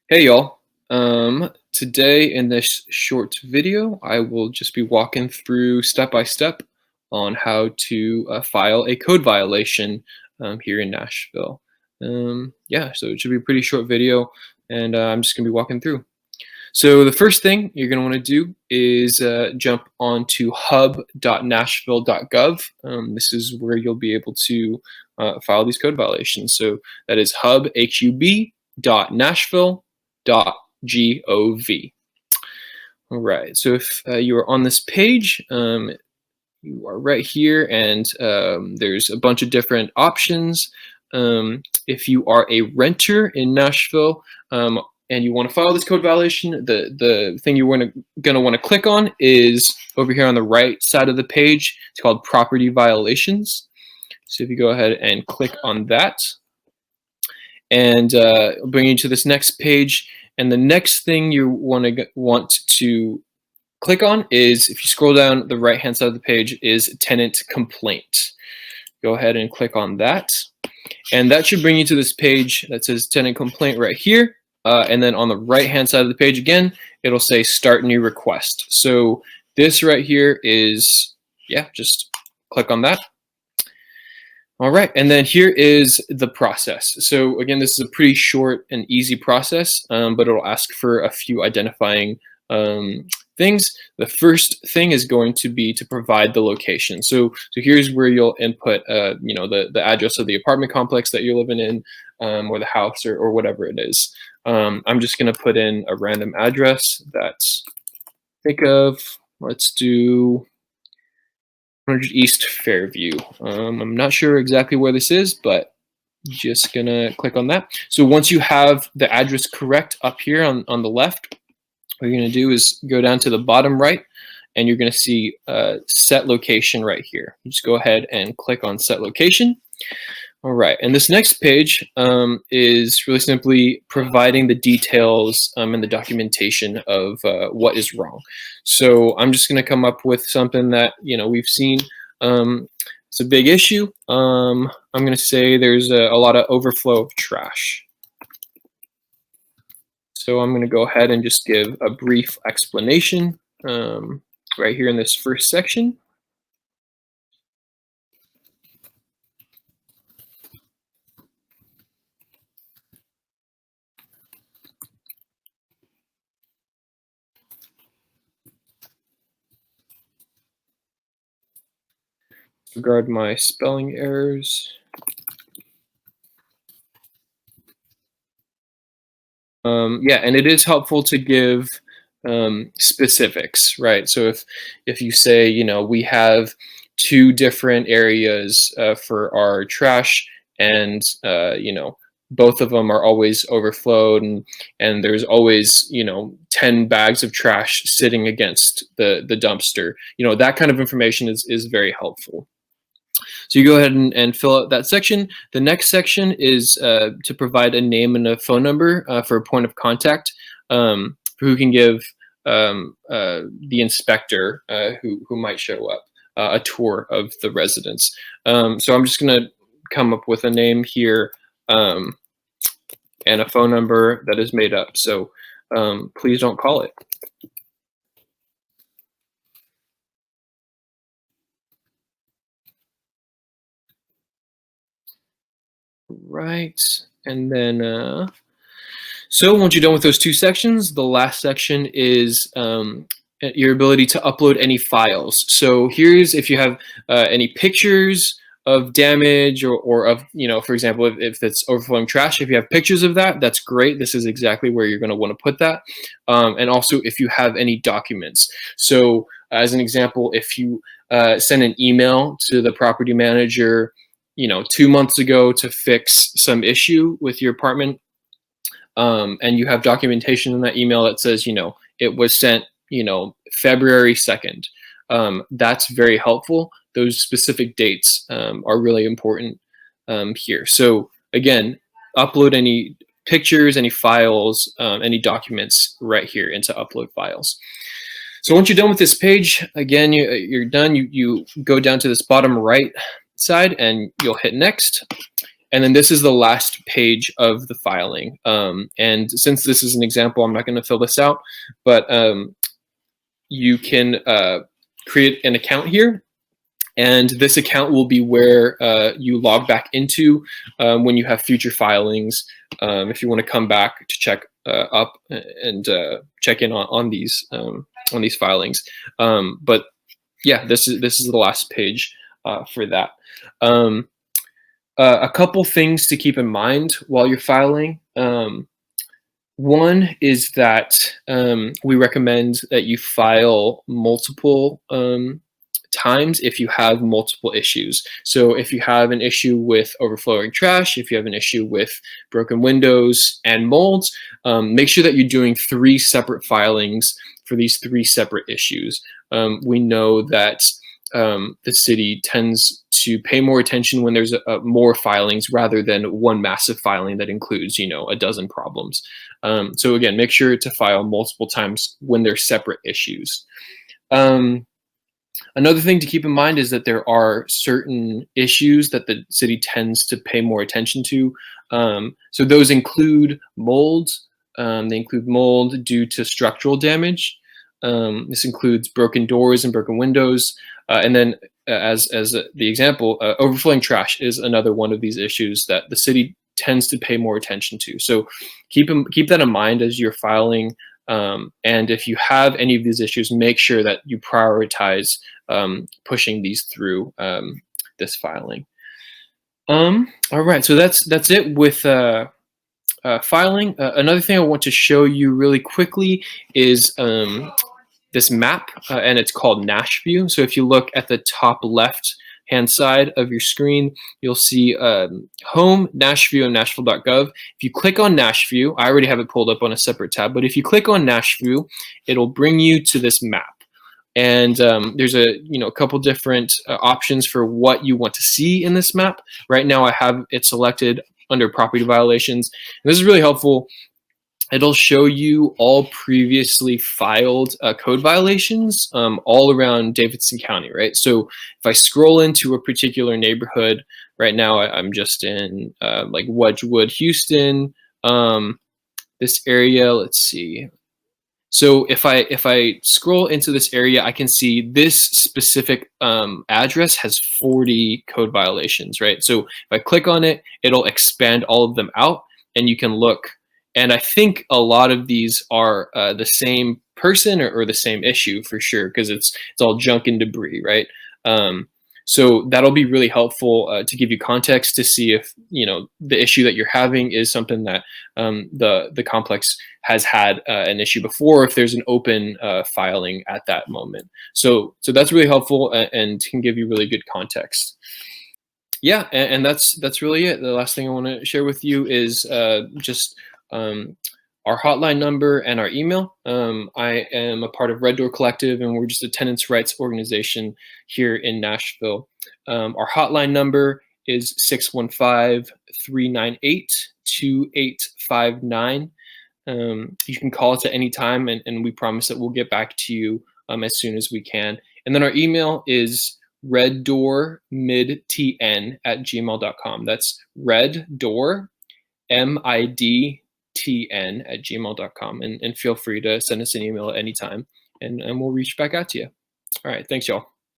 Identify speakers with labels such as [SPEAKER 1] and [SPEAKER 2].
[SPEAKER 1] Hey y'all. Today in this short video, I will just be walking through step by step on how to file a code violation here in Nashville. Yeah, so it should be a pretty short video, and I'm just gonna be walking through. So the first thing you're gonna want to do is jump onto hub.nashville.gov. This is where you'll be able to file these code violations. So that is hub.nashville.gov. All right, so if you are on this page, you are right here, and there's a bunch of different options. If you are a renter in Nashville and you want to file this code violation, the thing you're going to want to click on is over here on the right side of the page. It's called Property Violations. So if you go ahead and click on that, and it'll bring you to this next page. And the next thing you want to click on is, if you scroll down the right hand side of the page, is Tenant Complaint. Go ahead and click on that, and that should bring you to this page that says Tenant Complaint right here. And then on the right hand side of the page again, it'll say Start New Request. So this right here is, yeah, just click on that. All right, and then here is the process. So again, this is a pretty short and easy process, but it'll ask for a few identifying things. The first thing is going to be to provide the location. So here's where you'll input, the address of the apartment complex that you're living in, or the house, or whatever it is. I'm just going to put in a random address that I think of. Let's do 100 East Fairview. I'm not sure exactly where this is, but just gonna click on that. So once you have the address correct up here on the left, what you're gonna do is go down to the bottom right, and you're gonna see set location right here. You just go ahead and click on set location. All right, and this next page is really simply providing the details and the documentation of what is wrong. So I'm just going to come up with something that we've seen. It's a big issue. I'm going to say there's a lot of overflow of trash. So I'm going to go ahead and just give a brief explanation right here in this first section. Regard my spelling errors. Yeah, and it is helpful to give specifics, right? So if you say, we have two different areas for our trash, and both of them are always overflowed, and there's always 10 bags of trash sitting against the dumpster. That kind of information is very helpful. So you go ahead and fill out that section. The next section is to provide a name and a phone number for a point of contact, who can give the inspector who might show up a tour of the residence. So I'm just going to come up with a name here and a phone number that is made up. So please don't call it. Right, and then so once you're done with those two sections, the last section is your ability to upload any files. So here's if you have any pictures of damage, or of, for example, if it's overflowing trash, if you have pictures of that, that's great. This is exactly where you're going to want to put that. And also if you have any documents. So as an example, if you send an email to the property manager 2 months ago to fix some issue with your apartment, and you have documentation in that email that says, it was sent, February 2nd. That's very helpful. Those specific dates are really important here. So again, upload any pictures, any files, any documents right here into upload files. So once you're done with this page, again, you're done. You go down to this bottom right side and you'll hit next. And then this is the last page of the filing. And since this is an example, I'm not going to fill this out, but you can create an account here. And this account will be where you log back into when you have future filings. If you want to come back to check up and check in on these filings. But yeah, this is the last page for that. A couple things to keep in mind while you're filing. One is that we recommend that you file multiple times if you have multiple issues. So if you have an issue with overflowing trash, if you have an issue with broken windows and molds, make sure that you're doing 3 separate filings for these 3 separate issues. We know that the city tends to pay more attention when there's more filings rather than one massive filing that includes, a dozen problems. So again, make sure to file multiple times when they're separate issues. Another thing to keep in mind is that there are certain issues that the city tends to pay more attention to. So those include mold. They include mold due to structural damage. This includes broken doors and broken windows. And then as the example, overflowing trash is another one of these issues that the city tends to pay more attention to. So keep that in mind as you're filing. And if you have any of these issues, make sure that you prioritize pushing these through this filing. All right, so that's it with filing. Another thing I want to show you really quickly is this map, and it's called Nashville. So if you look at the top left hand side of your screen, you'll see home, Nashville, and Nashville.gov. If you click on Nashville, I already have it pulled up on a separate tab, but if you click on Nashville, it'll bring you to this map. And there's a couple different options for what you want to see in this map. Right now I have it selected under property violations. And this is really helpful. It'll show you all previously filed code violations all around Davidson County, right? So if I scroll into a particular neighborhood, right now I'm just in like Wedgwood, Houston, this area, let's see. So if I scroll into this area, I can see this specific address has 40 code violations, right? So if I click on it, it'll expand all of them out, and you can look. And I think a lot of these are the same person or the same issue for sure, because it's all junk and debris, right? So that'll be really helpful to give you context to see if the issue that you're having is something that the complex has had an issue before, if there's an open filing at that moment. So that's really helpful and can give you really good context. Yeah, and that's really it. The last thing I want to share with you is just our hotline number and our email. I am a part of Red Door Collective, and we're just a tenants' rights organization here in Nashville. Our hotline number is 615-398-2859. You can call us at any time, and we promise that we'll get back to you as soon as we can. And then our email is reddoormidtn@gmail.com. That's reddoor, MIDTN@gmail.com. And feel free to send us an email at any time, and we'll reach back out to you. All right. Thanks, y'all.